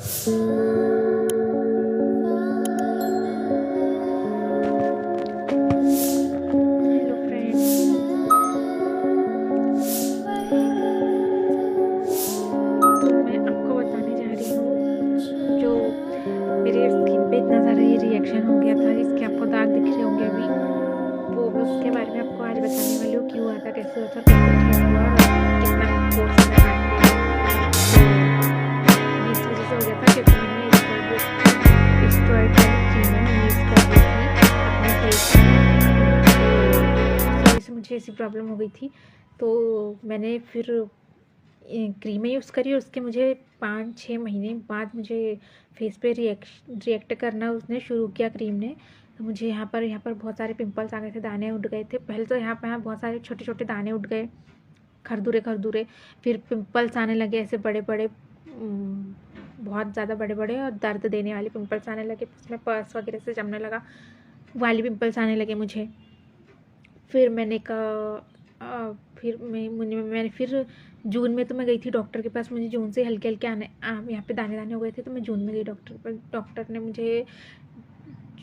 Hello friends, तो मैं आपको बताने जा रही हूँ जो मेरे स्किन पे इतना ज़्यादा ये रिएक्शन हो गया था, जिसके आपको दाग दिख रहे होंगे अभी, वो मैं उसके बारे में आपको आज बताने वाली हूँ। क्यों हुआ था, कैसे हुआ था और कैसे ठीक हुआ और कितना कोर्स करना पड़ेगा। तो ये इस वजह से हो गया था क्योंकि मैंने इसका जो स्टेरॉइड वाली क्रीम है वो यूज़ कर ली थी अपने फेस में, तो उस वजह से मुझे ऐसी प्रॉब्लम हो गई थी। तो मैंने फिर क्रीमें यूज़ करी और उसके मुझे 5-6 महीने बाद मुझे फेस पे रिएक्ट करना उसने शुरू किया क्रीम ने। तो मुझे यहाँ पर बहुत सारे पिंपल्स आ गए थे, दाने उठ गए थे। पहले तो यहाँ पर बहुत सारे छोटे छोटे दाने उठ गए, खरदूरे खरदूरे। फिर पिंपल्स आने लगे ऐसे बड़े बड़े, बहुत ज़्यादा बड़े बड़े और दर्द देने वाले पिंपल्स आने लगे। उसमें पर्स वगैरह से जमने लगा, वाली पिंपल्स आने लगे मुझे। फिर मैंने कहा फिर मैंने फिर जून में तो मैं गई थी डॉक्टर के पास। मुझे जून से हल्के हल्के आने यहाँ पे दाने दाने हो गए थे, तो मैं जून में गई डॉक्टर पर। डॉक्टर ने मुझे,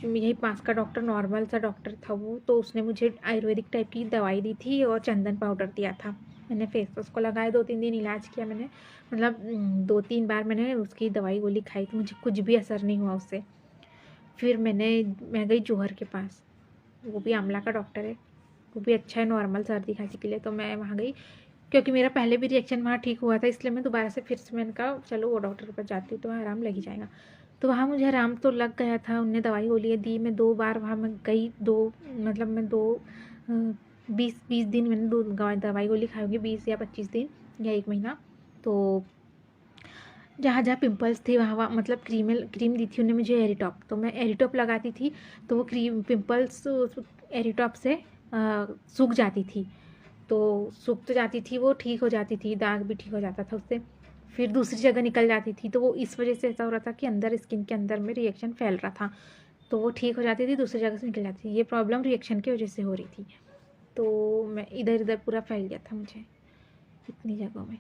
यही पास का डॉक्टर, नॉर्मल सा डॉक्टर था वो, तो उसने मुझे आयुर्वेदिक टाइप की दवाई दी थी और चंदन पाउडर दिया था। मैंने फेस वॉश को लगाया, 2-3 दिन इलाज किया मैंने, मतलब 2-3 बार मैंने उसकी दवाई गोली खाई, तो मुझे कुछ भी असर नहीं हुआ उससे। फिर मैं गई जौहर के पास, वो भी आंवला का डॉक्टर है, वो भी अच्छा है नॉर्मल सर्दी खांसी के लिए। तो मैं वहाँ गई क्योंकि मेरा पहले भी रिएक्शन वहाँ ठीक हुआ था, इसलिए मैं दोबारा से फिर से मैंने कहा चलो वो डॉक्टर के पास जाती हूँ तो वहाँ आराम लग ही जाएगा। तो वहाँ मुझे आराम तो लग गया था, उनने दवाई गोलियाँ दी। मैं 2 बार वहाँ मैं गई, मैं 20 दिन मैंने दवाई गोली खाई होगी, 20 या 25 दिन या 1 महीना। तो जहाँ जहाँ पिंपल्स थे वहाँ मतलब क्रीम दी थी उन्होंने मुझे एरिटॉप, तो मैं एरिटॉप लगाती थी, तो वो पिंपल्स एरिटॉप से सूख जाती थी। तो सूख तो जाती थी, वो ठीक हो जाती थी, दाग भी ठीक हो जाता था उससे। फिर दूसरी जगह निकल जाती थी, तो वो इस वजह से ऐसा हो रहा था कि अंदर स्किन के अंदर में रिएक्शन फैल रहा था, तो वो ठीक हो जाती थी, दूसरी जगह से निकल जाती थी। ये प्रॉब्लम रिएक्शन की वजह से हो रही थी। तो मैं इधर इधर पूरा फैल गया था मुझे इतनी जगहों में।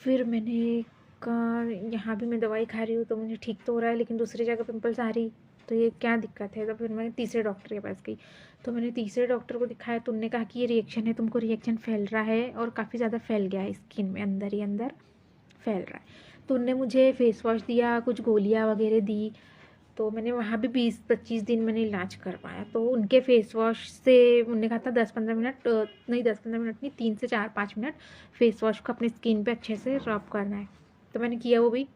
फिर मैंने कहा यहाँ भी मैं दवाई खा रही हूँ तो मुझे ठीक तो हो रहा है, लेकिन दूसरी जगह पिंपल्स आ रही, तो ये क्या दिक्कत है। तो फिर मैं तीसरे डॉक्टर के पास गई, तो मैंने तीसरे डॉक्टर को दिखाया, तो उन्होंने कहा कि ये रिएक्शन है, तुमको रिएक्शन फैल रहा है और काफ़ी ज़्यादा फैल गया है स्किन में, अंदर ही अंदर फैल रहा है। तो उनने मुझे फेस वॉश दिया, कुछ गोलियाँ वगैरह दी। तो मैंने वहाँ भी 20-25 दिन मैंने इलाज करवाया। तो उनके फेस वॉश से उन्होंने कहा था 10-15 मिनट, नहीं 10-15 मिनट नहीं, 3 से 4-5 मिनट फेस वॉश को अपनी स्किन पे अच्छे से रब करना है। तो मैंने किया वो भी,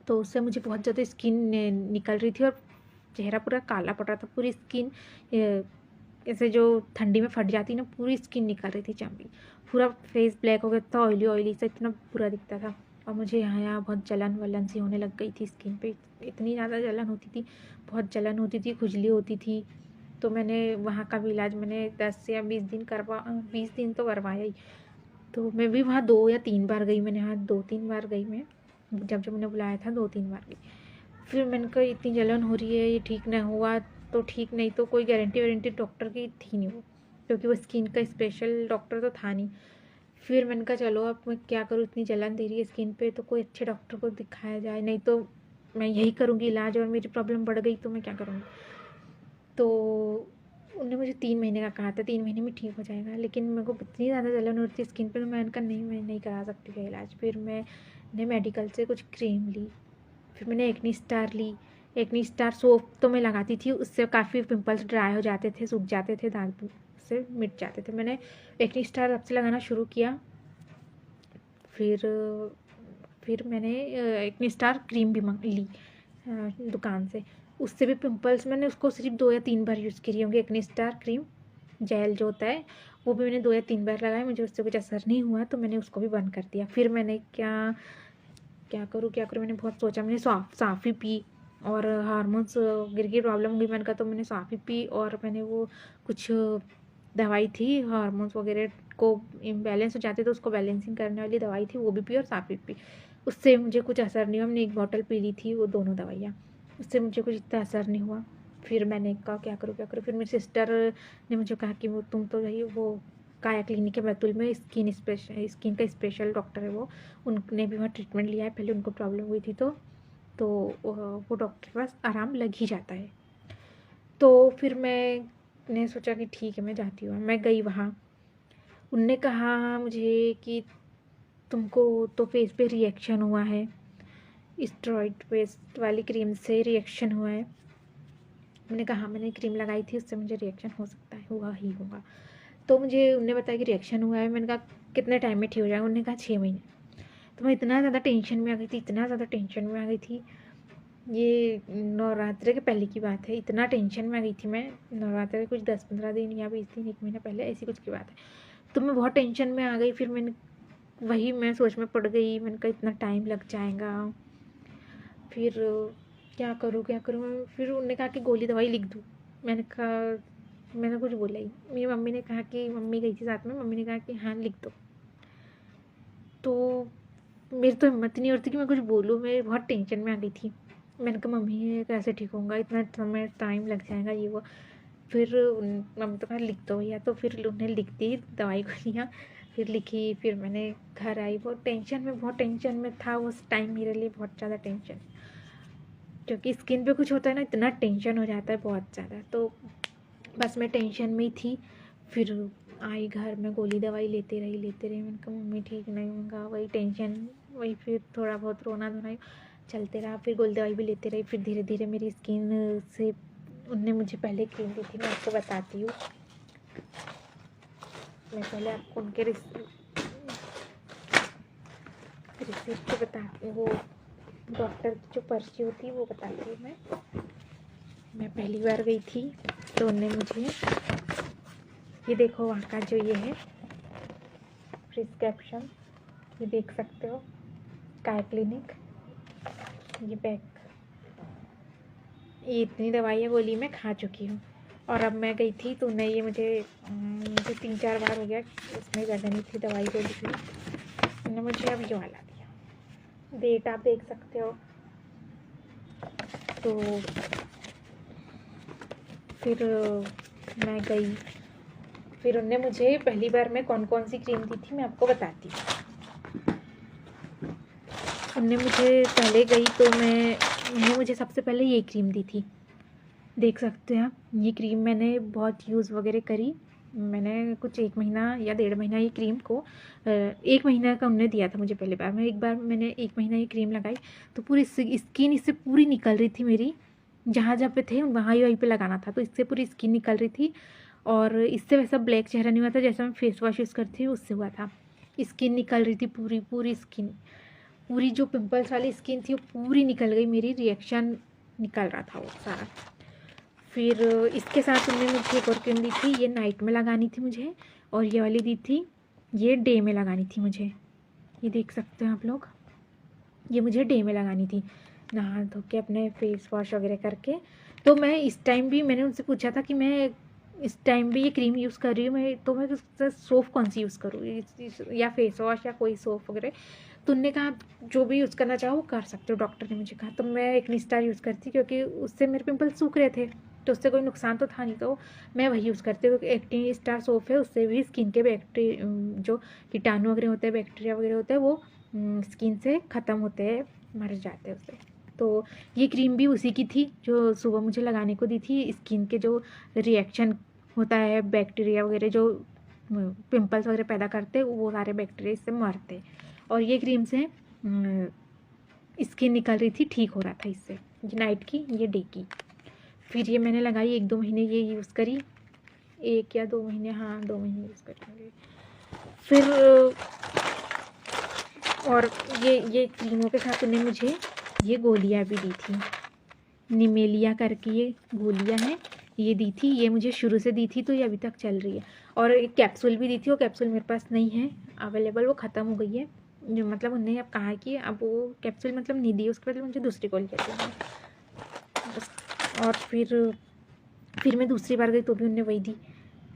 तो उससे मुझे बहुत ज़्यादा स्किन निकल रही थी और चेहरा पूरा काला पड़ रहा था, पूरी स्किन ऐसे जो ठंडी में फट जाती ना, पूरी स्किन निकल रही थी चांदी, पूरा फेस ब्लैक हो गया था, ऑयली ऑयली सा इतना बुरा दिखता था। और मुझे यहाँ यहाँ बहुत जलन वलन सी होने लग गई थी स्किन पे, इतनी ज़्यादा जलन होती थी, बहुत जलन होती थी, खुजली होती थी। तो मैंने वहाँ का भी इलाज मैंने 10 या 20 दिन 20 दिन तो करवाया ही। तो मैं भी वहाँ 2 या 3 बार गई, मैंने वहाँ 2-3 बार गई मैं, जब जब मैंने बुलाया था 2-3 बार गई। फिर मैंने कहा इतनी जलन हो रही है, ये ठीक नहीं हुआ तो ठीक, नहीं तो कोई गारंटी वारंटी डॉक्टर की थी नहीं वो, क्योंकि वो स्किन का स्पेशल डॉक्टर तो था नहीं। फिर मैंने कहा चलो अब मैं क्या करूँ, इतनी जलन दे रही है स्किन पे, तो कोई अच्छे डॉक्टर को दिखाया जाए, नहीं तो मैं यही करूँगी इलाज और मेरी प्रॉब्लम बढ़ गई तो मैं क्या करूँगी। तो उन्होंने मुझे 3 महीने का कहा था, 3 महीने में ठीक हो जाएगा, लेकिन मेरे को इतनी ज़्यादा जलन हो रही थी स्किन पे, तो मैंने कहा नहीं, मैं नहीं करा सकती है इलाज। फिर मैंने मेडिकल से कुछ क्रीम ली, फिर मैंने एक्नी स्टार ली। एक्नी स्टार सोप तो मैं लगाती थी, उससे काफ़ी पिंपल्स ड्राई हो जाते थे, सूख जाते थे, दाग से मिट जाते थे। मैंने एक्नी स्टार अब से लगाना शुरू किया। फिर मैंने एक्नी स्टार क्रीम भी ली दुकान से, उससे भी पिंपल्स, मैंने उसको सिर्फ 2 या 3 बार यूज़ करी होंगी। एक्नी स्टार क्रीम जेल जो होता है वो भी मैंने 2 या 3 बार लगाया, मुझे उससे कुछ असर नहीं हुआ, तो मैंने उसको भी बंद कर दिया। फिर मैंने क्या क्या करूँ क्या करूँ, मैंने बहुत सोचा, मैंने साफ़ी पी और हार्मोन्स गिर की प्रॉब्लम हो गई, मैंने कहा तो मैंने साफ़ी पी, और मैंने वो कुछ दवाई थी हार्मोन्स वगैरह को इम्बैलेंस हो जाते तो उसको बैलेंसिंग करने वाली दवाई थी, वो भी पी और साफ़ी पी, उससे मुझे कुछ असर नहीं हुआ। मैंने 1 बॉटल पी ली थी वो दोनों दवाइयाँ, उससे मुझे कुछ इतना असर नहीं हुआ। फिर मैंने कहा क्या करूँ क्या करूँ, फिर मेरी सिस्टर ने मुझे कहा कि वो तुम तो भाई वो काया क्लिनिक है बैतूल में, स्किन का स्पेशल डॉक्टर है वो, उनने भी वहाँ ट्रीटमेंट लिया है, पहले उनको प्रॉब्लम हुई थी तो तो वो डॉक्टर के पास आराम लग ही जाता है। तो फिर मैंने सोचा कि ठीक है मैं जाती हूँ। मैं गई वहाँ, उनने कहा मुझे कि तुमको तो फेस पे रिएक्शन हुआ है, स्टेरॉइड पेस्ट वाली क्रीम से रिएक्शन हुआ है। मैंने कहा मैंने क्रीम लगाई थी, उससे मुझे रिएक्शन हो सकता है, होगा ही होगा। तो मुझे उन्होंने बताया कि रिएक्शन हुआ है। मैंने कहा कितने टाइम में ठीक हो जाएगा? उन्होंने कहा 6 महीने। तो मैं इतना ज़्यादा टेंशन में आ गई थी, इतना ज़्यादा टेंशन में आ गई थी। ये नवरात्रि के पहले की बात है, इतना टेंशन में आ गई थी मैं। नवरात्रि के कुछ 10-15 दिन या 20 दिन, 1 महीना पहले ऐसी कुछ की बात है। तो मैं बहुत टेंशन में आ गई। फिर मैं सोच में पड़ गई। मैंने कहा इतना टाइम लग जाएगा, फिर क्या करूँ क्या करूँ। फिर उन्होंने कहा कि गोली दवाई लिख दूँ। मैंने कुछ बोला ही। मेरी मम्मी ने कहा कि, मम्मी गई थी साथ में, मम्मी ने कहा कि हाँ लिख दो। तो मेरी तो हिम्मत नहीं होती कि मैं कुछ बोलूँ, मैं बहुत टेंशन में आ गई थी। मैंने कहा मम्मी कैसे ठीक होऊंगा, इतना समय टाइम लग जाएगा ये वो। फिर मम्मी तो कहा लिख दो भैया। तो फिर उन्हें लिख दी दवाई गोलियाँ, फिर लिखी। फिर मैंने घर आई, बहुत टेंशन में था उस टाइम, मेरे लिए बहुत ज़्यादा टेंशन, क्योंकि स्किन पे कुछ होता है ना, इतना टेंशन हो जाता है बहुत ज़्यादा। तो बस मैं टेंशन में ही थी। फिर आई घर में, गोली दवाई लेते रही। मैंने कहा मम्मी ठीक नहीं होगा, वही टेंशन, वही फिर थोड़ा बहुत रोना धोना चलते रहा। फिर गोली दवाई भी लेते रही। फिर धीरे धीरे मेरी स्किन से, उनने मुझे पहले क्रीम दी थी, मैं आपको बताती हूँ। मैं पहले आपको उनके रिसिप्ट बताती हूँ, वो डॉक्टर की जो पर्ची होती है वो बताती हूँ। मैं पहली बार गई थी तो उन्होंने मुझे, ये देखो वहाँ का जो ये है प्रिस्क्रिप्शन, ये देख सकते हो, काय क्लिनिक, ये बैग, ये इतनी दवाइयाँ गोली मैं खा चुकी हूँ। और अब मैं गई थी तो उन्हें ये मुझे 3-4 बार हो गया, उसमें जगह नहीं थी दवाई गोली की। उन्होंने मुझे अब ये वाला दिया, डेट आप देख सकते हो। तो फिर मैं गई। फिर उन्होंने मुझे पहली बार में कौन कौन सी क्रीम दी थी मैं आपको बताती हूँ। उन्होंने मुझे पहले गई तो उन्होंने मुझे सबसे पहले ये क्रीम दी थी, देख सकते हैं आप। ये क्रीम मैंने बहुत यूज़ वगैरह करी। मैंने कुछ 1 महीना या 1.5 महीना ये क्रीम को, 1 महीना का उन्होंने दिया था मुझे पहली बार। मैंने 1 महीना ये क्रीम लगाई तो पूरी स्किन इससे पूरी निकल रही थी मेरी। जहाँ पे थे वहीं पे लगाना था, तो इससे पूरी स्किन निकल रही थी। और इससे वैसा ब्लैक चेहरा नहीं हुआ था जैसा मैं फेस वॉश यूज़ करती हूँ उससे हुआ था। स्किन निकल रही थी पूरी स्किन, पूरी जो पिंपल्स वाली स्किन थी वो पूरी निकल गई मेरी, रिएक्शन निकल रहा था वो सारा। फिर इसके साथ उन्होंने मुझे एक और क्रीम दी थी, ये नाइट में लगानी थी मुझे, और ये वाली दी थी ये डे में लगानी थी मुझे। ये देख सकते हैं आप लोग, ये मुझे डे में लगानी थी, नहा धो के अपने फेस वॉश वगैरह करके। तो मैं इस टाइम भी, मैंने उनसे पूछा था कि मैं इस टाइम भी ये क्रीम यूज़ कर रही हूँ, मैं सोप कौन सी यूज़ करूँ, या फेस वॉश या कोई सोप वगैरह। तो उनने कहा जो भी यूज़ करना चाहो वो कर सकते हो, डॉक्टर ने मुझे कहा। तो मैं एक्नी स्टार यूज़ करती, क्योंकि उससे मेरे पिंपल सूख रहे थे, तो उससे कोई नुकसान तो था नहीं, तो मैं वही यूज़ करती हूँ। एक्नी स्टार सोप है, उससे भी स्किन के जो कीटाणु वगैरह होते हैं, बैक्टीरिया वगैरह होते हैं, वो स्किन से ख़त्म होते हैं, मर जाते हैं उससे। तो ये क्रीम भी उसी की थी जो सुबह मुझे लगाने को दी थी। स्किन के जो रिएक्शन होता है, बैक्टीरिया वगैरह जो पिंपल्स वगैरह पैदा करते, वो सारे बैक्टीरिया इससे मरते। और ये क्रीम से स्किन निकल रही थी, ठीक हो रहा था इससे, ये नाइट की, ये डे की। फिर ये मैंने लगाई 1-2 महीने ये यूज़ करी, 1 या 2 महीने, हाँ 2 महीने यूज़ करेंगे। फिर और ये क्रीमों के साथ उन्हें मुझे ये गोलियाँ भी दी थी, निमेलिया करके ये गोलियाँ हैं, ये दी थी। ये मुझे शुरू से दी थी तो ये अभी तक चल रही है। और एक कैप्सूल भी दी थी, वो कैप्सूल मेरे पास नहीं है अवेलेबल, वो ख़त्म हो गई है। जो मतलब उन्होंने अब कहा कि अब वो कैप्सूल मतलब नहीं दी, उसके बदले मुझे दूसरी गोली देती है बस। और फिर मैं दूसरी बार गई तो भी उनने वही दी।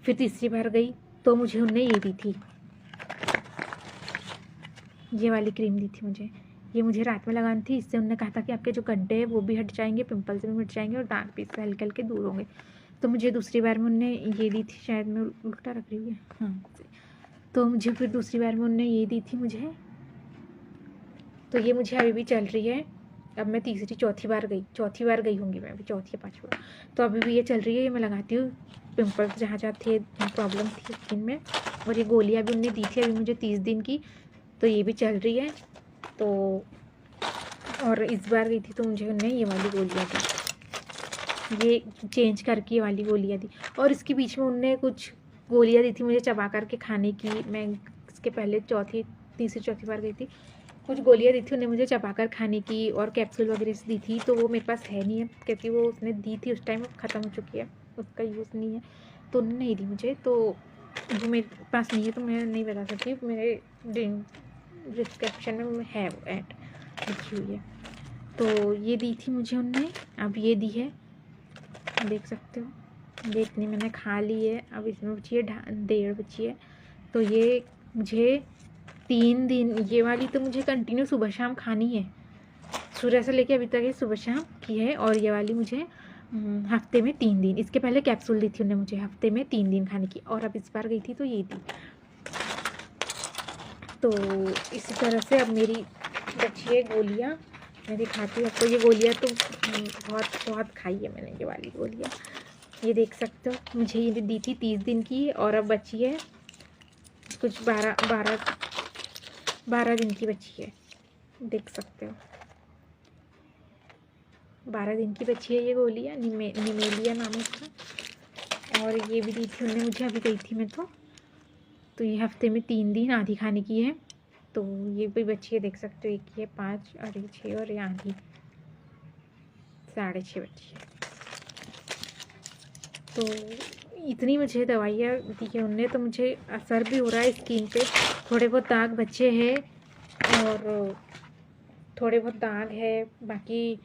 फिर तीसरी बार गई तो मुझे उनने ये दी थी, ये वाली क्रीम दी थी मुझे। ये मुझे रात में लगानी थी, इससे उन्होंने कहा था कि आपके जो गड्ढे हैं वो भी हट जाएंगे, पिंपल्स भी मिट जाएंगे और दाग भी इससे हल्के हल्के दूर होंगे। तो मुझे दूसरी बार में उन्होंने ये दी थी, शायद मैं उल्टा रख रही हूँ, हाँ। तो मुझे फिर दूसरी बार में उन्होंने ये दी थी मुझे, तो ये मुझे अभी भी चल रही है। अब मैं चौथी बार गई होंगी मैं, अभी चौथी या 5वीं बार। तो अभी भी ये चल रही है, ये मैं लगाती हूँ पिंपल्स जहाँ जहाँ थे, प्रॉब्लम थी स्किन में। और ये गोलियाँ भी उनने दी थी अभी मुझे 30 दिन की, तो ये भी चल रही है। तो और इस बार गई थी तो मुझे उन्होंने ये वाली गोलियाँ दी, ये चेंज करके ये वाली गोलियाँ दी। और इसके बीच में उनने कुछ गोलियाँ दी थी मुझे चबा करके खाने की। मैं इसके पहले तीसरी चौथी बार गई थी, कुछ गोलियाँ दी थी उन्हें मुझे चबाकर खाने की, और कैप्सूल वगैरह से दी थी। तो वो मेरे पास है नहीं है, क्योंकि वो उसने दी थी उस टाइम ख़त्म हो चुकी है, उसका यूज़ नहीं है, तो उन्होंने नहीं दी मुझे। तो वो मेरे पास नहीं है, तो मैं नहीं बता सकती। मेरे डिस्क्रिप्शन में है वो ऐड लिखी हुई है। तो ये दी थी मुझे उनने, अब ये दी है, देख सकते हो। ये इतनी मैंने खा ली है, अब इसमें बची है 1.5 बची है। तो ये मुझे 3 दिन, ये वाली तो मुझे कंटिन्यू सुबह शाम खानी है, सुबह से लेके अभी तक ये सुबह शाम की है। और ये वाली मुझे हफ्ते में 3 दिन, इसके पहले कैप्सूल दी थी उन्होंने मुझे हफ्ते में 3 दिन खाने की, और अब इस बार गई थी तो ये दी। तो इसी तरह से अब मेरी बची है गोलियाँ, मैं दिखाती हूँ आपको। ये गोलियाँ तो बहुत खाई है मैंने, ये वाली गोलियाँ, ये देख सकते हो। मुझे ये दी थी 30 दिन की, और अब बची है कुछ 12 दिन की बची है, देख सकते हो। 12 दिन की बची है ये गोलियाँ, निमेलिया नाम है इसका। और ये भी दी थी उन्होंने मुझे, अभी गई थी मैं तो ये हफ्ते में 3 दिन आधी खाने की है। तो ये भी बची है, देख सकते हो। एक ये 5 और ये 6 और ये आधी 6.5 बची है। तो इतनी मुझे दवाइयाँ दी है उनने, तो मुझे असर भी हो रहा है स्किन पे। थोड़े बहुत दाग बचे हैं, और थोड़े बहुत दाग है बाकी।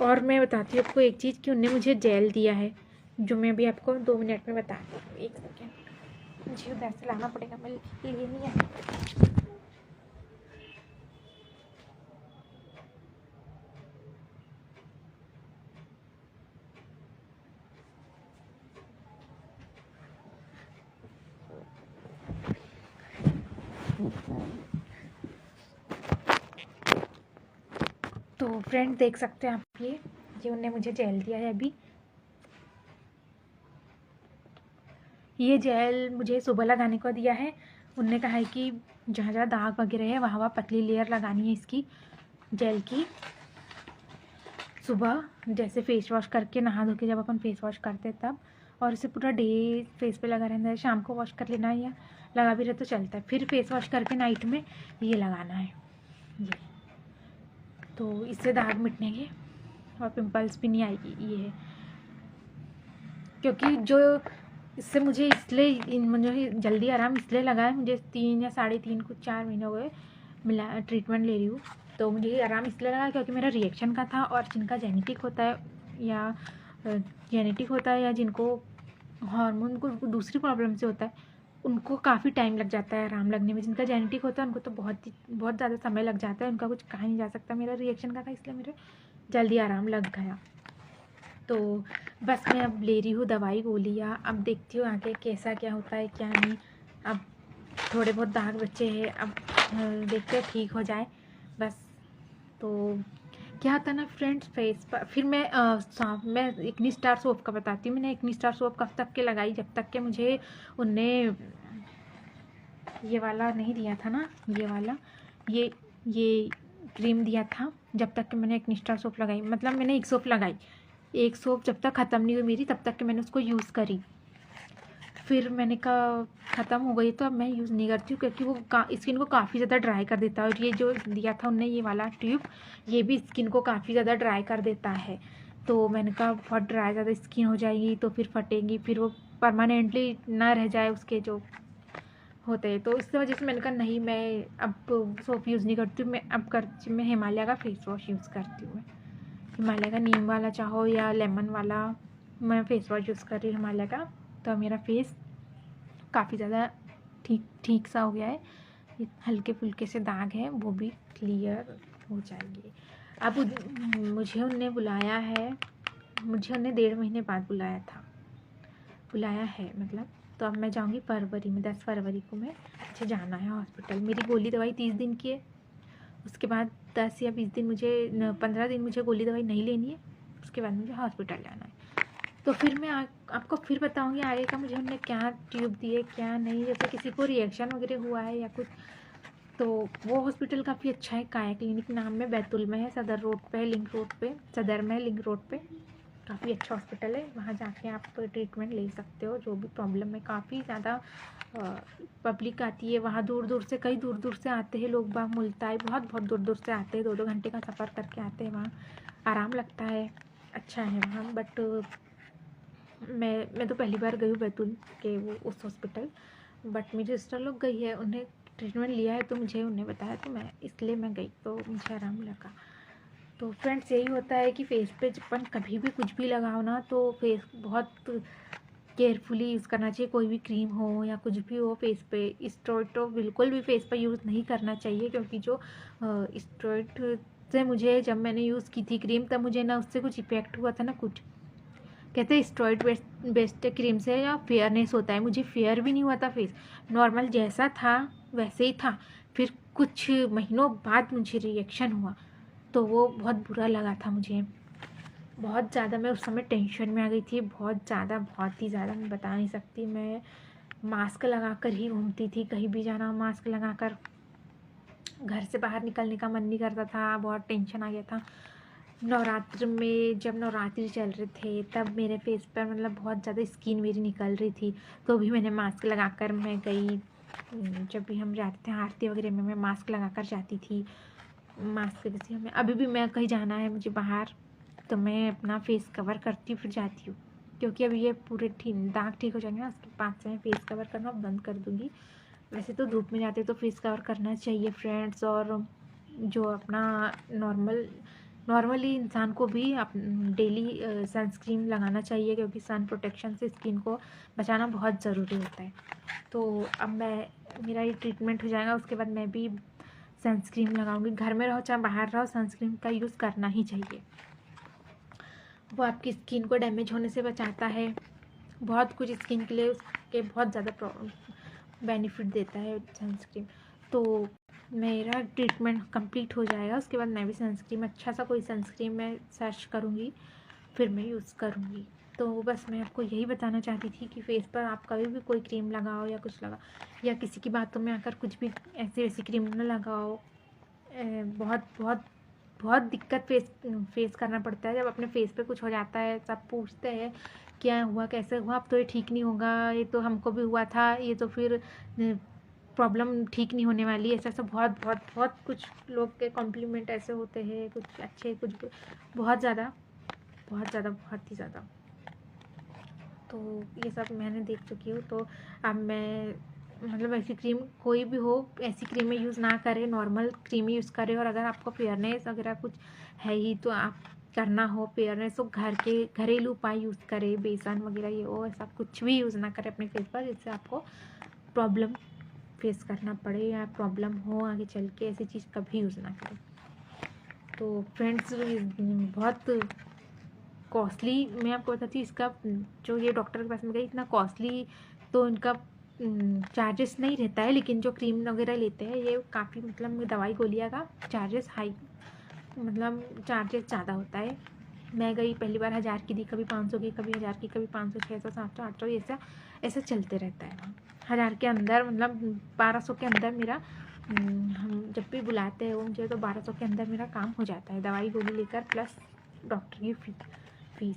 और मैं बताती हूँ आपको एक चीज़ कि उनने मुझे जेल दिया है, जो मैं अभी आपको 2 मिनट में बताती हूँ। 1 सेकेंड, मुझे उधर से लाना पड़ेगा, मैं लिए नहीं है। तो फ्रेंड देख सकते हैं आप, ये उनने मुझे जेल दिया है अभी। ये जेल मुझे सुबह लगाने को दिया है। उनने कहा है कि जहाँ जहाँ दाग वगैरह है वहाँ पतली लेयर लगानी है इसकी जेल की, सुबह जैसे फेस वॉश करके, नहा धो के जब अपन फेस वॉश करते हैं तब। और इसे पूरा डे फेस पे लगा रहना है, शाम को वॉश कर लेना है, या लगा भी रहे तो चलता है। फिर फेस वॉश करके नाइट में ये लगाना है ये। तो इससे दाग मिटने और पिंपल्स भी नहीं आएगी ये है। क्योंकि जो इससे मुझे जल्दी आराम इसलिए लगा है, मुझे 3 या 3.5 कुछ 4 महीने हो गए मिला ट्रीटमेंट ले रही हूँ। तो मुझे आराम इसलिए लगा क्योंकि मेरा रिएक्शन का था, और जिनका जेनेटिक होता है या जिनको हार्मोन को दूसरी प्रॉब्लम से होता है, उनको काफ़ी टाइम लग जाता है आराम लगने में। जिनका जेनेटिक होता है उनको तो बहुत ज़्यादा समय लग जाता है, उनका कुछ कहा नहीं जा सकता। मेरा रिएक्शन का था, इसलिए मेरे जल्दी आराम लग गया। तो बस मैं अब ले रही हूँ दवाई गोलियाँ, अब देखती हूँ आगे कैसा क्या होता है क्या नहीं। अब थोड़े बहुत दाग बच्चे हैं, अब देखते हैं ठीक हो जाए बस। तो क्या होता है ना फ्रेंड्स, फेस पर फिर मैं एक्नी स्टार सोप का बताती हूँ। मैंने एक्नी स्टार सोप कब तक के लगाई, जब तक के मुझे उनने ये वाला नहीं दिया था ना, ये वाला ये क्रीम दिया था, जब तक कि मैंने एक्नी स्टार सोप लगाई। मतलब मैंने एक सोप लगाई, एक सोप जब तक ख़त्म नहीं हुई मेरी, तब तक कि मैंने उसको यूज़ करी। फिर मैंने कहा ख़त्म हो गई तो अब मैं यूज़ नहीं करती हूँ, क्योंकि वो स्किन को काफ़ी ज़्यादा ड्राई कर देता है। और ये जो दिया था उनने ये वाला ट्यूब, ये भी स्किन को काफ़ी ज़्यादा ड्राई कर देता है। तो मैंने कहा बहुत ड्राई ज़्यादा स्किन हो जाएगी तो फिर फटेगी, फिर वो परमानेंटली ना रह जाए उसके जो होते हैं। तो इस वजह से मैंने कहा नहीं, मैं अब सोप यूज़ नहीं करती हूँ। मैं हिमालय का फेस वॉश यूज़ करती हूँ। हिमालय का नीम वाला चाहो या लेमन वाला, मैं फेस वॉश यूज़ कर रही हूँ हिमालय का। तो मेरा फेस काफ़ी ज़्यादा ठीक सा हो गया है। ये हल्के फुल्के से दाग हैं वो भी क्लियर हो जाएंगे। अब मुझे उनने बुलाया है, मुझे उनने 1.5 महीने बाद बुलाया है मतलब। तो अब मैं जाऊंगी फरवरी में, 10 फरवरी को मैं जाना है हॉस्पिटल। मेरी गोली दवाई 30 दिन की है, उसके बाद 10 या 20 दिन मुझे 15 दिन मुझे गोली दवाई नहीं लेनी है, उसके बाद मुझे हॉस्पिटल जाना है। तो फिर मैं आपको फिर बताऊंगी आगे का मुझे उन्होंने क्या ट्यूब दिए क्या नहीं, जैसे किसी को रिएक्शन वगैरह हुआ है या कुछ। तो वो हॉस्पिटल काफ़ी अच्छा है, काया क्लिनिक नाम में, बैतूल में है, सदर रोड पे, लिंक रोड पे, सदर में लिंक रोड पे। काफ़ी अच्छा हॉस्पिटल है, वहाँ जाके आप ट्रीटमेंट ले सकते हो जो भी प्रॉब्लम है। काफ़ी ज़्यादा पब्लिक आती है वहाँ, दूर दूर से, कई दूर दूर से आते हैं लोग बाग, मुल्ताई बहुत दूर दूर से आते हैं, 2-2 घंटे का सफ़र करके आते हैं वहाँ। आराम लगता है, अच्छा है वहाँ। बट मैं तो पहली बार गई हूँ बैतूल के वो उस हॉस्पिटल, बट मेरी सिस्टर लोग गई है, उन्हें ट्रीटमेंट लिया है तो मुझे उन्हें बताया, तो मैं इसलिए मैं गई तो मुझे आराम लगा। तो फ्रेंड्स यही होता है कि फेस पे अपन कभी भी कुछ भी लगाओ ना तो फेस बहुत केयरफुली यूज़ करना चाहिए। कोई भी क्रीम हो या कुछ भी हो फेस पे, स्टेरॉइड तो बिल्कुल भी फेस पर यूज़ नहीं करना चाहिए, क्योंकि जो स्टेरॉइड से मुझे, जब मैंने यूज़ की थी क्रीम, तब मुझे ना उससे कुछ इफेक्ट हुआ था ना कुछ। कहते हैं स्टेरॉइड बेस्ड क्रीम से या फेयरनेस होता है, मुझे फेयर भी नहीं हुआ था फेस, नॉर्मल जैसा था वैसे ही था। फिर कुछ महीनों बाद मुझे रिएक्शन हुआ, तो वो बहुत बुरा लगा था मुझे, बहुत ज़्यादा। मैं उस समय टेंशन में आ गई थी, बहुत ज़्यादा, बहुत ही ज़्यादा, मैं बता नहीं सकती। मैं मास्क लगा कर ही घूमती थी, कहीं भी जाना मास्क लगा कर, घर से बाहर निकलने का मन नहीं करता था, बहुत टेंशन आ गया था। नवरात्र में, जब नवरात्रि चल रहे थे, तब मेरे फेस पर मतलब बहुत ज़्यादा स्किन मेरी निकल रही थी, तो भी मैंने मास्क लगा कर मैं गई। जब भी हम जाते थे आरती वगैरह में, मैं मास्क लगा कर जाती थी। मास्क की वजह से हमें अभी भी, मैं कहीं जाना है मुझे बाहर, तो मैं अपना फेस कवर करती हूँ फिर जाती हूँ, क्योंकि अभी ये पूरे दाग ठीक हो जाएंगे ना, उसके बाद से मैं फेस कवर करना बंद कर दूँगी। वैसे तो धूप में जाते तो फेस कवर करना चाहिए फ्रेंड्स, और जो अपना नॉर्मली इंसान को भी डेली सनस्क्रीन लगाना चाहिए, क्योंकि सन प्रोटेक्शन से स्किन को बचाना बहुत ज़रूरी होता है। तो अब मेरा ये ट्रीटमेंट हो जाएगा, उसके बाद मैं भी सनस्क्रीन लगाऊंगी। घर में रहो चाहे बाहर रहो, सनस्क्रीन का यूज़ करना ही चाहिए, वो आपकी स्किन को डैमेज होने से बचाता है, बहुत कुछ स्किन के लिए उसके बहुत ज़्यादा बेनिफिट देता है सनस्क्रीन। तो मेरा ट्रीटमेंट कंप्लीट हो जाएगा, उसके बाद मैं भी सनस्क्रीन, अच्छा सा कोई सनस्क्रीन मैं सर्च करूँगी, फिर मैं यूज़ करूँगी। तो बस मैं आपको यही बताना चाहती थी कि फेस पर आप कभी भी कोई क्रीम लगाओ या कुछ लगाओ, या किसी की बातों में आकर कुछ भी ऐसी वैसी क्रीम न लगाओ। बहुत बहुत बहुत दिक्कत फेस करना पड़ता है जब अपने फेस पे कुछ हो जाता है। सब पूछते हैं क्या हुआ, कैसे हुआ, अब तो ये ठीक नहीं होगा, ये तो हमको भी हुआ था, ये तो फिर प्रॉब्लम ठीक नहीं होने वाली, ऐसा ऐसा बहुत बहुत बहुत कुछ लोग के कॉम्प्लीमेंट ऐसे होते हैं, कुछ अच्छे कुछ बहुत ज़्यादा बहुत ज़्यादा बहुत ही ज़्यादा। तो ये सब मैंने देख चुकी हूँ। तो अब मैं मतलब ऐसी क्रीम कोई भी हो, ऐसी क्रीमें यूज़ ना करें, नॉर्मल क्रीम यूज़ करें। और अगर आपको फेयरनेस वगैरह कुछ है ही तो आप करना हो फेयरनेस, तो घर के घरेलू उपाय यूज़ करें, बेसन वगैरह ये वो ऐसा कुछ भी यूज़ ना करें अपने फेस पर, जिससे आपको प्रॉब्लम फेस करना पड़े या प्रॉब्लम हो आगे चल के, ऐसी चीज़ कभी यूज़ ना करें। तो फ्रेंड्स बहुत कॉस्टली, मैं आपको बताती हूँ, इसका जो ये डॉक्टर के पास में गई, इतना कॉस्टली तो इनका चार्जेस नहीं रहता है, लेकिन जो क्रीम वगैरह लेते हैं ये काफ़ी मतलब दवाई गोलियाँ का चार्जेस हाई, मतलब चार्जेस ज़्यादा होता है। मैं गई पहली बार 1000 की दी, कभी 500 की, कभी 1000 की, कभी 500, 600, 700, 800, ऐसा ऐसा चलते रहता है। 1000 के अंदर मतलब 1200 के अंदर मेरा, हम जब भी बुलाते हैं वो मुझे, तो 1200 के अंदर मेरा काम हो जाता है, दवाई गोली लेकर प्लस डॉक्टर की फीस।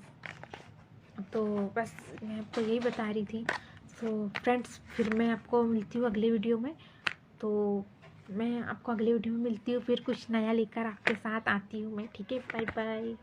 तो बस मैं आपको यही बता रही थी। सो फ्रेंड्स, फिर मैं आपको मिलती हूँ अगले वीडियो में। तो मैं आपको अगले वीडियो में मिलती हूँ, फिर कुछ नया लेकर आपके साथ आती हूँ मैं, ठीक है, बाय बाय।